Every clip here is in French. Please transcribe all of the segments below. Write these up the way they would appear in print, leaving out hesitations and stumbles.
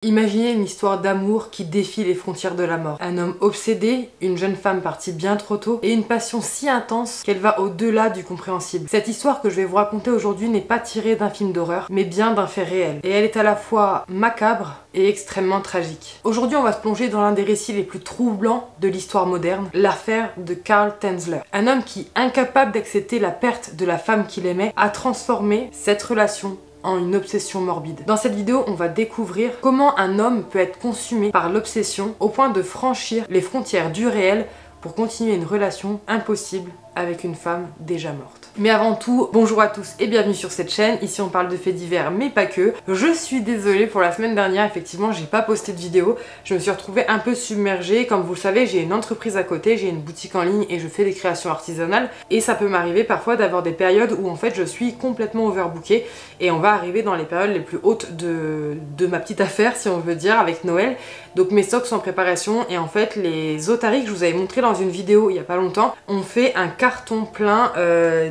Imaginez une histoire d'amour qui défie les frontières de la mort. Un homme obsédé, une jeune femme partie bien trop tôt et une passion si intense qu'elle va au-delà du compréhensible. Cette histoire que je vais vous raconter aujourd'hui n'est pas tirée d'un film d'horreur, mais bien d'un fait réel. Et elle est à la fois macabre et extrêmement tragique. Aujourd'hui, on va se plonger dans l'un des récits les plus troublants de l'histoire moderne, l'affaire de Karl Tanzler. Un homme qui, incapable d'accepter la perte de la femme qu'il aimait, a transformé cette relation en une obsession morbide. Dans cette vidéo, on va découvrir comment un homme peut être consumé par l'obsession au point de franchir les frontières du réel pour continuer une relation impossible avec une femme déjà morte. Mais avant tout, bonjour à tous et bienvenue sur cette chaîne. Ici on parle de faits divers mais pas que. Je suis désolée pour la semaine dernière, effectivement j'ai pas posté de vidéo. Je me suis retrouvée un peu submergée. Comme vous le savez, j'ai une entreprise à côté, j'ai une boutique en ligne et je fais des créations artisanales. Et ça peut m'arriver parfois d'avoir des périodes où en fait je suis complètement overbookée. Et on va arriver dans les périodes les plus hautes de ma petite affaire, si on veut dire, avec Noël. Donc mes stocks sont en préparation et en fait les otaries que je vous avais montré dans une vidéo il y a pas longtemps ont fait un carton plein.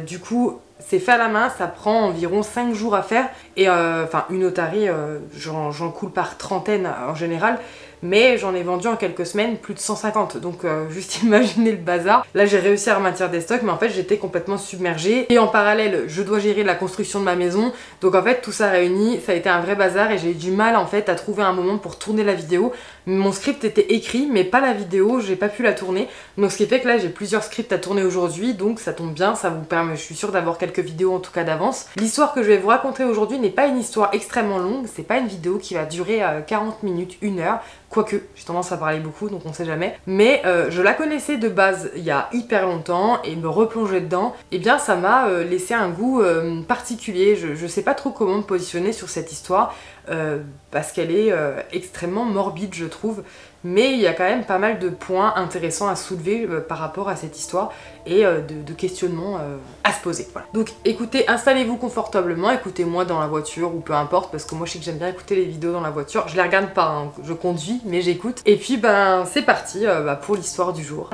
Du coup c'est fait à la main, ça prend environ 5 jours à faire et enfin une otarie j'en coule par trentaine en général, mais j'en ai vendu en quelques semaines plus de 150, donc juste imaginez le bazar. Là j'ai réussi à remonter des stocks mais en fait j'étais complètement submergée et en parallèle je dois gérer la construction de ma maison, donc en fait tout ça réuni, ça a été un vrai bazar et j'ai eu du mal en fait à trouver un moment pour tourner la vidéo. Mon script était écrit mais pas la vidéo, j'ai pas pu la tourner, donc ce qui fait que là j'ai plusieurs scripts à tourner aujourd'hui, donc ça tombe bien, ça vous permet, je suis sûre d'avoir quelques vidéos en tout cas d'avance. L'histoire que je vais vous raconter aujourd'hui n'est pas une histoire extrêmement longue, c'est pas une vidéo qui va durer 40 minutes, 1 heure, quoique j'ai tendance à parler beaucoup donc on sait jamais, mais je la connaissais de base il y a hyper longtemps et me replonger dedans, et bien ça m'a laissé un goût particulier. Je sais pas trop comment me positionner sur cette histoire parce qu'elle est extrêmement morbide je trouve, mais il y a quand même pas mal de points intéressants à soulever par rapport à cette histoire et de questionnements à se poser. Voilà. Donc écoutez, installez-vous confortablement, écoutez-moi dans la voiture ou peu importe, parce que moi je sais que j'aime bien écouter les vidéos dans la voiture. Je les regarde pas, hein, je conduis, mais j'écoute. Et puis ben c'est parti pour l'histoire du jour.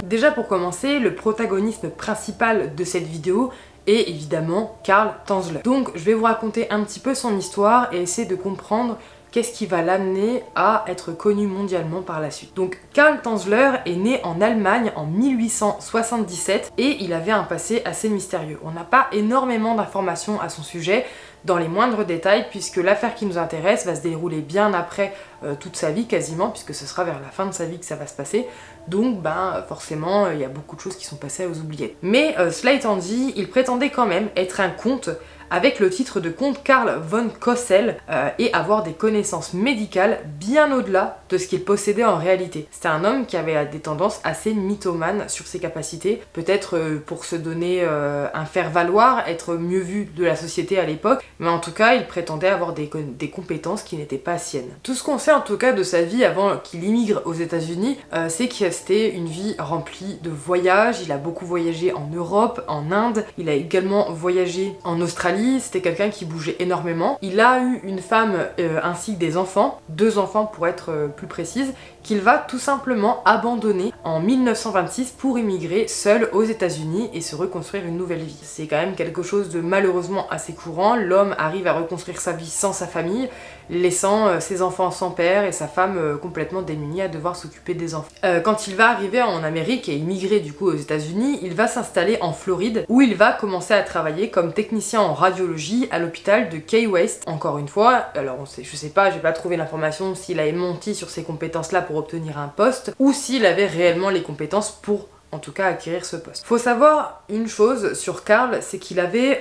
Déjà pour commencer, le protagoniste principal de cette vidéo est évidemment Karl Tanzler. Donc je vais vous raconter un petit peu son histoire et essayer de comprendre qu'est-ce qui va l'amener à être connu mondialement par la suite. Donc Karl Tanzler est né en Allemagne en 1877 et il avait un passé assez mystérieux. On n'a pas énormément d'informations à son sujet dans les moindres détails, puisque l'affaire qui nous intéresse va se dérouler bien après toute sa vie quasiment, puisque ce sera vers la fin de sa vie que ça va se passer. Donc ben forcément il y a beaucoup de choses qui sont passées aux oubliettes. Mais cela étant dit, il prétendait quand même être un comte avec le titre de comte Karl von Kossel et avoir des connaissances médicales bien au-delà de ce qu'il possédait en réalité. C'était un homme qui avait des tendances assez mythomanes sur ses capacités, peut-être pour se donner un faire-valoir, être mieux vu de la société à l'époque, mais en tout cas il prétendait avoir des compétences qui n'étaient pas siennes. Tout ce qu'on sait en tout cas de sa vie avant qu'il immigre aux États-Unis, c'est que c'était une vie remplie de voyages. Il a beaucoup voyagé en Europe, en Inde, il a également voyagé en Australie. C'était quelqu'un qui bougeait énormément. Il a eu une femme ainsi que des enfants, 2 enfants pour être plus précise, qu'il va tout simplement abandonner en 1926 pour immigrer seul aux États-Unis et se reconstruire une nouvelle vie. C'est quand même quelque chose de malheureusement assez courant. L'homme arrive à reconstruire sa vie sans sa famille, laissant ses enfants sans père et sa femme complètement démunie à devoir s'occuper des enfants. Quand il va arriver en Amérique et immigrer du coup aux États-Unis, il va s'installer en Floride où il va commencer à travailler comme technicien en radiologie à l'hôpital de Key West. Encore une fois, alors je sais pas, j'ai pas trouvé l'information s'il avait menti sur ces compétences là pour obtenir un poste ou s'il avait réellement les compétences pour en tout cas acquérir ce poste. Faut savoir une chose sur Karl, c'est qu'il avait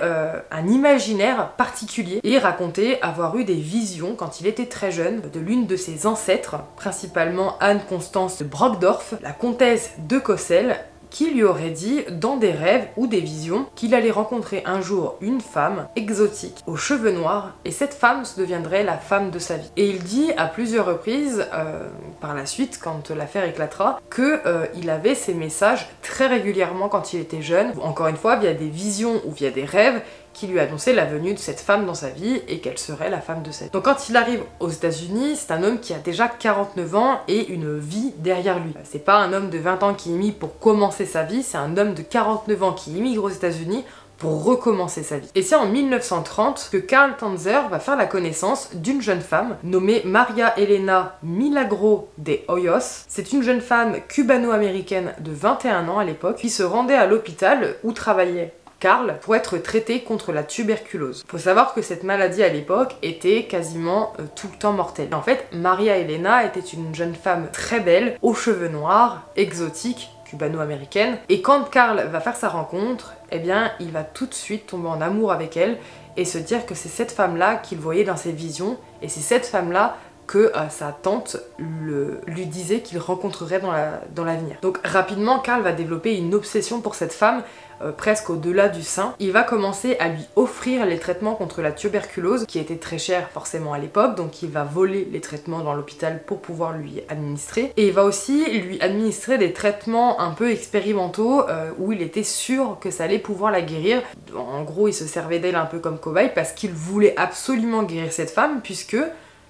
un imaginaire particulier et il racontait avoir eu des visions quand il était très jeune de l'une de ses ancêtres, principalement Anne-Constance de Brockdorff, la comtesse de Kossel, qui lui aurait dit dans des rêves ou des visions qu'il allait rencontrer un jour une femme exotique aux cheveux noirs et cette femme deviendrait la femme de sa vie. Et il dit à plusieurs reprises par la suite, quand l'affaire éclatera, qu'il avait ces messages très régulièrement quand il était jeune, encore une fois via des visions ou via des rêves, qui lui annonçait la venue de cette femme dans sa vie et qu'elle serait la femme de sa vie. Donc quand il arrive aux États-Unis, c'est un homme qui a déjà 49 ans et une vie derrière lui. C'est pas un homme de 20 ans qui immigre pour commencer sa vie, c'est un homme de 49 ans qui immigre aux États-Unis pour recommencer sa vie. Et c'est en 1930 que Carl Tanzer va faire la connaissance d'une jeune femme nommée Maria Elena Milagro de Hoyos. C'est une jeune femme cubano-américaine de 21 ans à l'époque qui se rendait à l'hôpital où travaillait Carl pour être traité contre la tuberculose. Faut savoir que cette maladie à l'époque était quasiment tout le temps mortelle. En fait, Maria Elena était une jeune femme très belle, aux cheveux noirs, exotique, cubano-américaine, et quand Carl va faire sa rencontre, eh bien, il va tout de suite tomber en amour avec elle et se dire que c'est cette femme-là qu'il voyait dans ses visions, et c'est cette femme-là que sa tante lui disait qu'il rencontrerait dans l'avenir. Donc rapidement, Carl va développer une obsession pour cette femme, presque au-delà du sein. Il va commencer à lui offrir les traitements contre la tuberculose, qui étaient très chers forcément à l'époque, donc il va voler les traitements dans l'hôpital pour pouvoir lui administrer. Et il va aussi lui administrer des traitements un peu expérimentaux, où il était sûr que ça allait pouvoir la guérir. En gros, il se servait d'elle un peu comme cobaye, parce qu'il voulait absolument guérir cette femme, puisque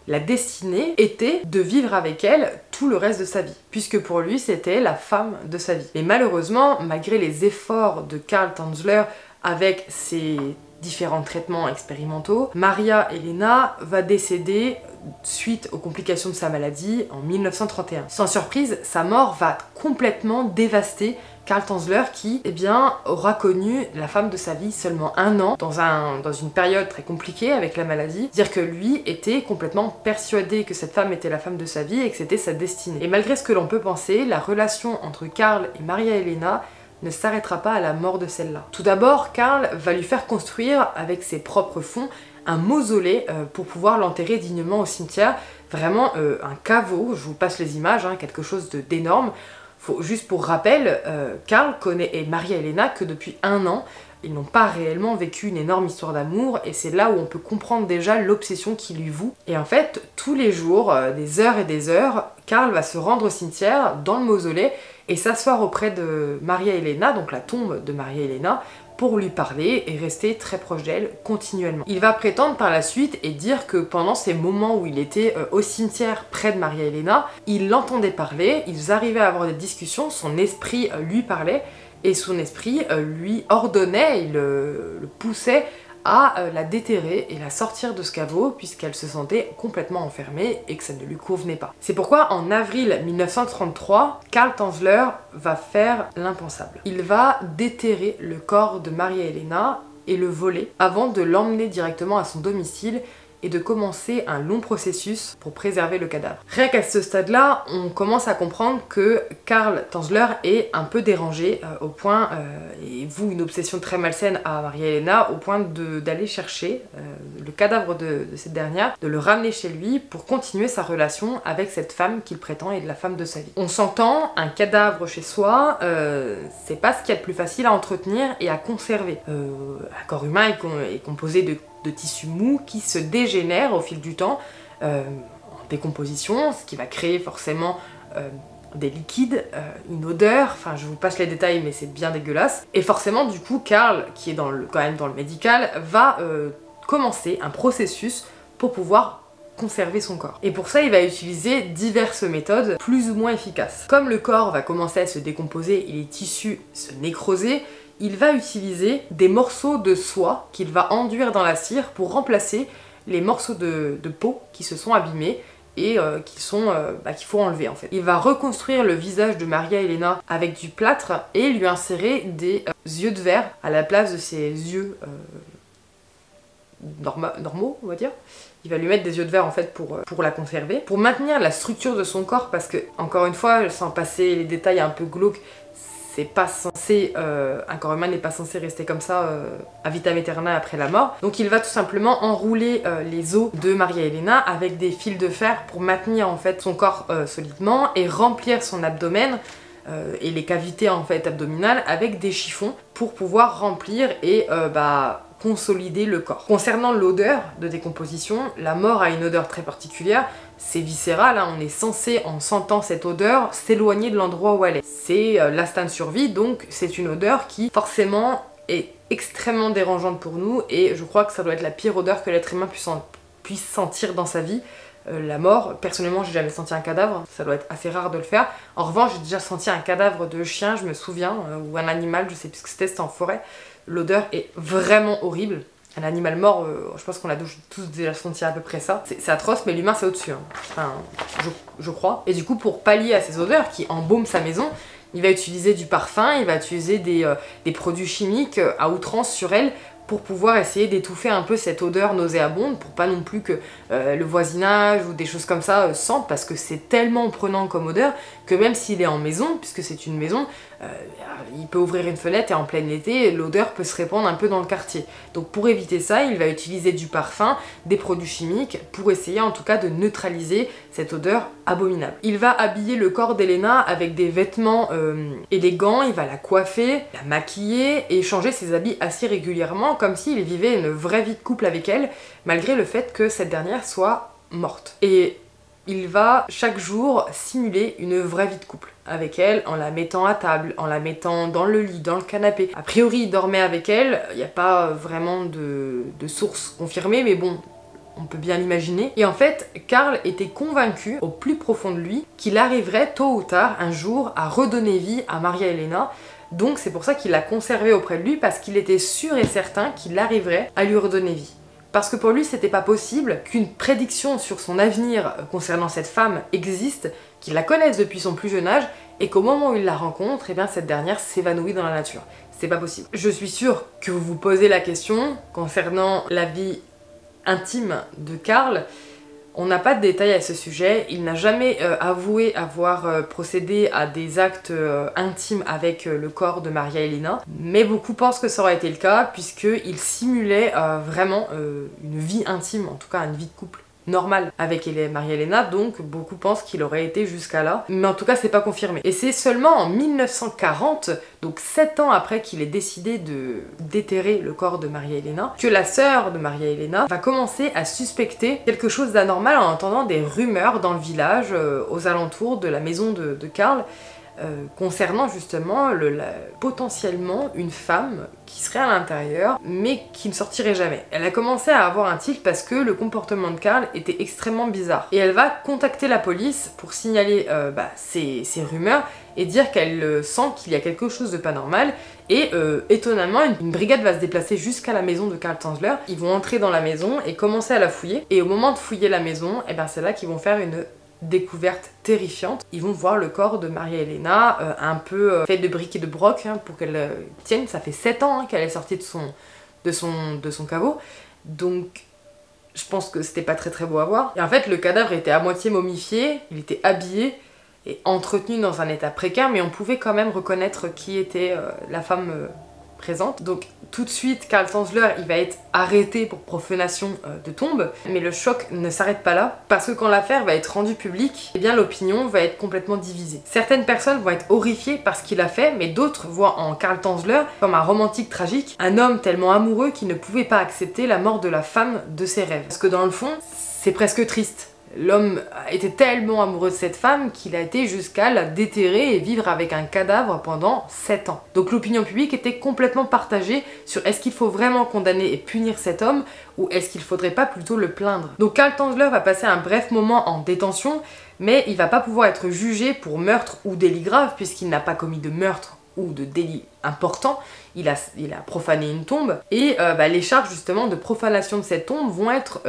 la destinée était de vivre avec elle tout le reste de sa vie, puisque pour lui c'était la femme de sa vie. Et malheureusement, malgré les efforts de Carl Tanzler avec ses différents traitements expérimentaux, Maria Elena va décéder suite aux complications de sa maladie en 1931. Sans surprise, sa mort va complètement dévaster Carl Tanzler qui, eh bien, aura connu la femme de sa vie seulement un an dans une période très compliquée avec la maladie. Dire que lui était complètement persuadé que cette femme était la femme de sa vie et que c'était sa destinée. Et malgré ce que l'on peut penser, la relation entre Carl et Maria Elena ne s'arrêtera pas à la mort de celle-là. Tout d'abord, Carl va lui faire construire avec ses propres fonds un mausolée pour pouvoir l'enterrer dignement au cimetière. Vraiment un caveau, je vous passe les images, hein, quelque chose d'énorme. Juste pour rappel, Carl connaît Maria Elena que depuis un an. Ils n'ont pas réellement vécu une énorme histoire d'amour et c'est là où on peut comprendre déjà l'obsession qui lui voue. Et en fait, tous les jours, des heures et des heures, Carl va se rendre au cimetière, dans le mausolée, et s'asseoir auprès de Maria Elena, donc la tombe de Maria Elena, pour lui parler et rester très proche d'elle continuellement. Il va prétendre par la suite et dire que pendant ces moments où il était au cimetière près de Maria Elena, il l'entendait parler, ils arrivaient à avoir des discussions, son esprit lui parlait et son esprit lui ordonnait, il le poussait à la déterrer et la sortir de ce caveau puisqu'elle se sentait complètement enfermée et que ça ne lui convenait pas. C'est pourquoi en avril 1933, Carl Tanzler va faire l'impensable. Il va déterrer le corps de Maria Elena et le voler avant de l'emmener directement à son domicile et de commencer un long processus pour préserver le cadavre. Rien qu'à ce stade-là, on commence à comprendre que Carl Tanzler est un peu dérangé au point, et voue une obsession très malsaine à Maria Elena, au point d'aller chercher le cadavre de cette dernière, de le ramener chez lui pour continuer sa relation avec cette femme qu'il prétend être la femme de sa vie. On s'entend, un cadavre chez soi, c'est pas ce qu'il y a de plus facile à entretenir et à conserver. Un corps humain est composé de tissus mous qui se dégénèrent au fil du temps en décomposition, ce qui va créer forcément des liquides, une odeur, enfin je vous passe les détails mais c'est bien dégueulasse. Et forcément du coup Carl, qui est quand même dans le médical, va commencer un processus pour pouvoir conserver son corps. Et pour ça, il va utiliser diverses méthodes plus ou moins efficaces. Comme le corps va commencer à se décomposer et les tissus se nécroser, il va utiliser des morceaux de soie qu'il va enduire dans la cire pour remplacer les morceaux de peau qui se sont abîmés et qu'il faut enlever en fait. Il va reconstruire le visage de Maria Elena avec du plâtre et lui insérer des yeux de verre à la place de ses yeux normaux, on va dire. Il va lui mettre des yeux de verre en fait pour la conserver. Pour maintenir la structure de son corps, parce que, encore une fois, sans passer les détails un peu glauques, c'est pas censé, un corps humain n'est pas censé rester comme ça à vitam aeternam après la mort. Donc il va tout simplement enrouler les os de Maria Elena avec des fils de fer pour maintenir en fait son corps solidement et remplir son abdomen et les cavités en fait abdominales avec des chiffons pour pouvoir remplir et consolider le corps. Concernant l'odeur de décomposition, la mort a une odeur très particulière, c'est viscéral, hein, on est censé, en sentant cette odeur, s'éloigner de l'endroit où elle est. C'est l'instinct de survie, donc c'est une odeur qui forcément est extrêmement dérangeante pour nous, et je crois que ça doit être la pire odeur que l'être humain puisse sentir dans sa vie. La mort, personnellement j'ai jamais senti un cadavre, ça doit être assez rare de le faire. En revanche j'ai déjà senti un cadavre de chien, je me souviens, ou un animal, je sais plus ce que c'était en forêt. L'odeur est vraiment horrible. Un animal mort, je pense qu'on a tous déjà senti à peu près ça. C'est atroce, mais l'humain c'est au-dessus, hein. Enfin, je crois. Et du coup pour pallier à ces odeurs qui embaument sa maison, il va utiliser du parfum, il va utiliser des produits chimiques à outrance sur elle pour pouvoir essayer d'étouffer un peu cette odeur nauséabonde, pour pas non plus que le voisinage ou des choses comme ça sentent, parce que c'est tellement prenant comme odeur que même s'il est en maison, puisque c'est une maison, il peut ouvrir une fenêtre et en plein été, l'odeur peut se répandre un peu dans le quartier. Donc pour éviter ça, il va utiliser du parfum, des produits chimiques, pour essayer en tout cas de neutraliser cette odeur abominable. Il va habiller le corps d'Elena avec des vêtements élégants, il va la coiffer, la maquiller et changer ses habits assez régulièrement, comme s'il vivait une vraie vie de couple avec elle, malgré le fait que cette dernière soit morte. Et il va chaque jour simuler une vraie vie de couple avec elle, en la mettant à table, en la mettant dans le lit, dans le canapé. A priori, il dormait avec elle, il n'y a pas vraiment de source confirmée, mais bon, on peut bien l'imaginer. Et en fait, Karl était convaincu, au plus profond de lui, qu'il arriverait tôt ou tard, un jour, à redonner vie à Maria Elena. Donc c'est pour ça qu'il l'a conservée auprès de lui, parce qu'il était sûr et certain qu'il arriverait à lui redonner vie. Parce que pour lui, c'était pas possible qu'une prédiction sur son avenir concernant cette femme existe, qu'il la connaisse depuis son plus jeune âge, et qu'au moment où il la rencontre, eh bien cette dernière s'évanouit dans la nature. C'est pas possible. Je suis sûre que vous vous posez la question concernant la vie intime de Karl. On n'a pas de détails à ce sujet, il n'a jamais avoué avoir procédé à des actes intimes avec le corps de Maria Elena, mais beaucoup pensent que ça aurait été le cas, puisqu'il simulait vraiment une vie intime, en tout cas une vie de couple normale avec Maria Elena, donc beaucoup pensent qu'il aurait été jusqu'à là, mais en tout cas c'est pas confirmé. Et c'est seulement en 1940, donc 7 ans après qu'il ait décidé de déterrer le corps de Maria Elena, que la sœur de Maria Elena va commencer à suspecter quelque chose d'anormal en entendant des rumeurs dans le village, aux alentours de la maison de Karl, concernant justement potentiellement une femme qui serait à l'intérieur mais qui ne sortirait jamais. Elle a commencé à avoir un tic parce que le comportement de Karl était extrêmement bizarre. Et elle va contacter la police pour signaler ces rumeurs et dire qu'elle sent qu'il y a quelque chose de pas normal. Et étonnamment, une brigade va se déplacer jusqu'à la maison de Karl Tanzler. Ils vont entrer dans la maison et commencer à la fouiller. Et au moment de fouiller la maison, c'est là qu'ils vont faire une découverte terrifiante. Ils vont voir le corps de Maria Elena, un peu fait de briques et de broc, hein, pour qu'elle tienne. Ça fait 7 ans qu'elle est sortie de son caveau. Donc je pense que c'était pas très beau à voir. Et en fait, le cadavre était à moitié momifié, il était habillé et entretenu dans un état précaire, mais on pouvait quand même reconnaître qui était la femme présente. Donc tout de suite, Karl Tanzler, il va être arrêté pour profanation de tombe, mais le choc ne s'arrête pas là, parce que quand l'affaire va être rendue publique, eh bien l'opinion va être complètement divisée. Certaines personnes vont être horrifiées par ce qu'il a fait, mais d'autres voient en Karl Tanzler comme un romantique tragique, un homme tellement amoureux qu'il ne pouvait pas accepter la mort de la femme de ses rêves. Parce que dans le fond, c'est presque triste. L'homme était tellement amoureux de cette femme qu'il a été jusqu'à la déterrer et vivre avec un cadavre pendant 7 ans. Donc l'opinion publique était complètement partagée sur est-ce qu'il faut vraiment condamner et punir cet homme ou est-ce qu'il faudrait pas plutôt le plaindre. Donc Karl Tanzler va passer un bref moment en détention, mais il va pas pouvoir être jugé pour meurtre ou délit grave puisqu'il n'a pas commis de meurtre ou de délit important, il a profané une tombe, et les charges justement de profanation de cette tombe vont être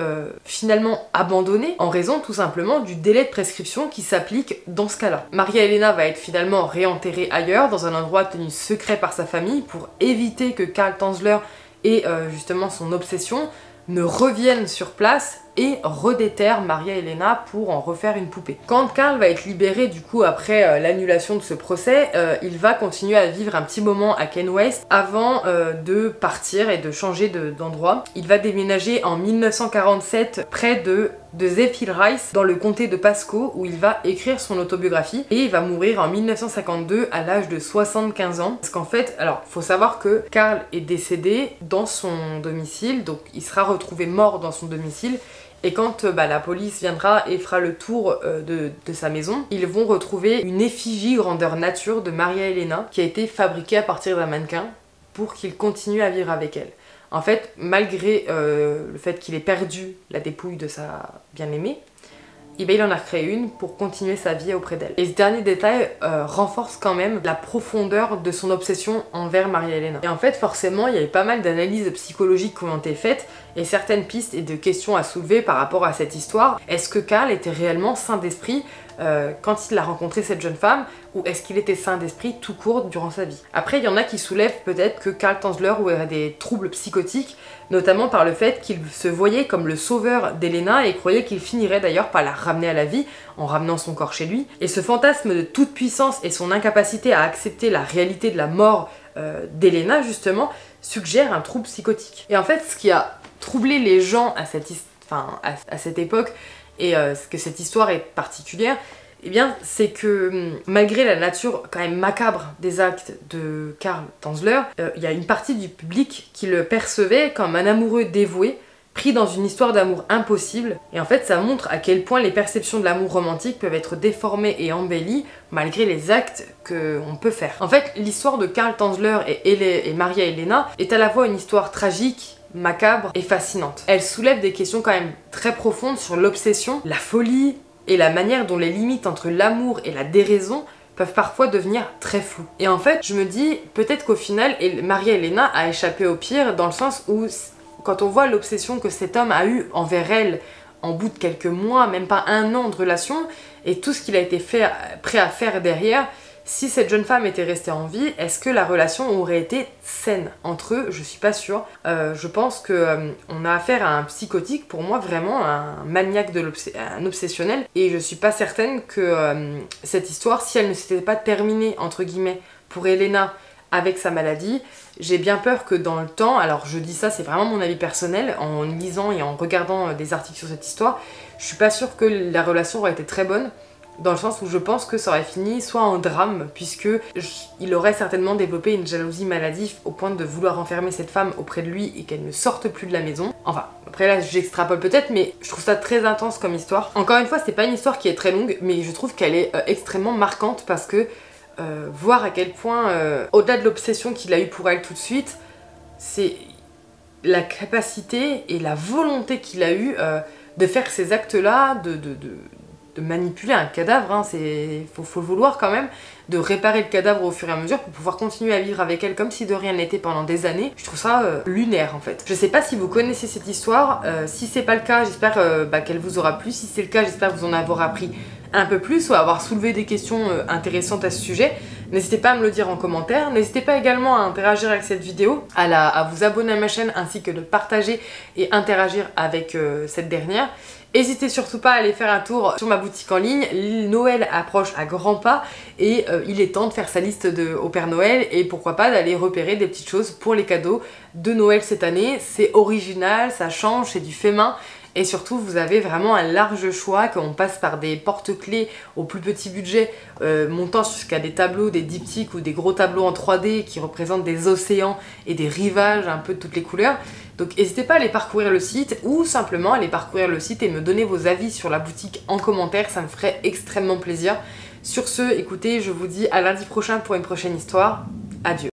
finalement abandonnées en raison tout simplement du délai de prescription qui s'applique dans ce cas-là. Maria Elena va être finalement réenterrée ailleurs, dans un endroit tenu secret par sa famille, pour éviter que Karl Tanzler et justement son obsession ne reviennent sur place et redéterre Maria Elena pour en refaire une poupée. Quand Carl va être libéré du coup après l'annulation de ce procès, il va continuer à vivre un petit moment à Kent West avant de partir et de changer d'endroit. Il va déménager en 1947 près de Zephyr Rice dans le comté de Pasco où il va écrire son autobiographie et il va mourir en 1952 à l'âge de 75 ans. Parce qu'en fait, alors faut savoir que Carl est décédé dans son domicile, donc il sera retrouvé mort dans son domicile. Et quand la police viendra et fera le tour de sa maison, ils vont retrouver une effigie grandeur nature de Maria Elena qui a été fabriquée à partir d'un mannequin pour qu'il continue à vivre avec elle. En fait, malgré le fait qu'il ait perdu la dépouille de sa bien-aimée, il en a recréé une pour continuer sa vie auprès d'elle. Et ce dernier détail renforce quand même la profondeur de son obsession envers Maria Elena. Et en fait, forcément, il y avait pas mal d'analyses psychologiques qui ont été faites et certaines pistes et de questions à soulever par rapport à cette histoire. Est-ce que Carl était réellement sain d'esprit quand il a rencontré cette jeune femme, ou est-ce qu'il était sain d'esprit tout court durant sa vie? Après, il y en a qui soulèvent peut-être que Carl Tanzler aurait des troubles psychotiques, notamment par le fait qu'il se voyait comme le sauveur d'Elena et croyait qu'il finirait d'ailleurs par la ramener à la vie en ramenant son corps chez lui. Et ce fantasme de toute puissance et son incapacité à accepter la réalité de la mort d'Elena, justement, suggère un trouble psychotique. Et en fait, ce qui a troublé les gens à cette époque, et que cette histoire est particulière, eh bien c'est que malgré la nature quand même macabre des actes de Carl Tanzler, il y a une partie du public qui le percevait comme un amoureux dévoué, pris dans une histoire d'amour impossible, et en fait ça montre à quel point les perceptions de l'amour romantique peuvent être déformées et embellies malgré les actes qu'on peut faire. En fait, l'histoire de Carl Tanzler et Maria Elena est à la fois une histoire tragique, macabre et fascinante. Elle soulève des questions quand même très profondes sur l'obsession, la folie et la manière dont les limites entre l'amour et la déraison peuvent parfois devenir très floues. Et en fait, je me dis peut-être qu'au final, Maria Elena a échappé au pire dans le sens où quand on voit l'obsession que cet homme a eue envers elle en bout de quelques mois, même pas un an de relation, et tout ce qu'il a été prêt à faire derrière, si cette jeune femme était restée en vie, est-ce que la relation aurait été saine entre eux? Je suis pas sûre. Je pense que on a affaire à un psychotique, pour moi vraiment un maniaque un obsessionnel, et je suis pas certaine que cette histoire, si elle ne s'était pas terminée entre guillemets pour Elena avec sa maladie, j'ai bien peur que dans le temps, alors je dis ça, c'est vraiment mon avis personnel, en lisant et en regardant des articles sur cette histoire, je suis pas sûre que la relation aurait été très bonne. Dans le sens où je pense que ça aurait fini soit en drame, puisque il aurait certainement développé une jalousie maladive au point de vouloir enfermer cette femme auprès de lui et qu'elle ne sorte plus de la maison. Enfin, après là j'extrapole peut-être, mais je trouve ça très intense comme histoire. Encore une fois, c'est pas une histoire qui est très longue, mais je trouve qu'elle est extrêmement marquante parce que voir à quel point, au-delà de l'obsession qu'il a eue pour elle tout de suite, c'est la capacité et la volonté qu'il a eue de faire ces actes-là, de manipuler un cadavre, hein, faut le vouloir quand même, de réparer le cadavre au fur et à mesure pour pouvoir continuer à vivre avec elle comme si de rien n'était pendant des années. Je trouve ça lunaire en fait. Je sais pas si vous connaissez cette histoire, si c'est pas le cas, j'espère qu'elle vous aura plu. Si c'est le cas, j'espère vous en avoir appris un peu plus ou avoir soulevé des questions intéressantes à ce sujet. N'hésitez pas à me le dire en commentaire, n'hésitez pas également à interagir avec cette vidéo, à vous abonner à ma chaîne ainsi que de partager et interagir avec cette dernière. N'hésitez surtout pas à aller faire un tour sur ma boutique en ligne. Noël approche à grands pas et il est temps de faire sa liste au Père Noël et pourquoi pas d'aller repérer des petites choses pour les cadeaux de Noël cette année. C'est original, ça change, c'est du fait main. Et surtout, vous avez vraiment un large choix, qu'on passe par des porte-clés au plus petit budget, montant jusqu'à des tableaux, des diptyques ou des gros tableaux en 3D qui représentent des océans et des rivages un peu de toutes les couleurs. Donc n'hésitez pas à aller parcourir le site ou simplement aller parcourir le site et me donner vos avis sur la boutique en commentaire, ça me ferait extrêmement plaisir. Sur ce, écoutez, je vous dis à lundi prochain pour une prochaine histoire. Adieu.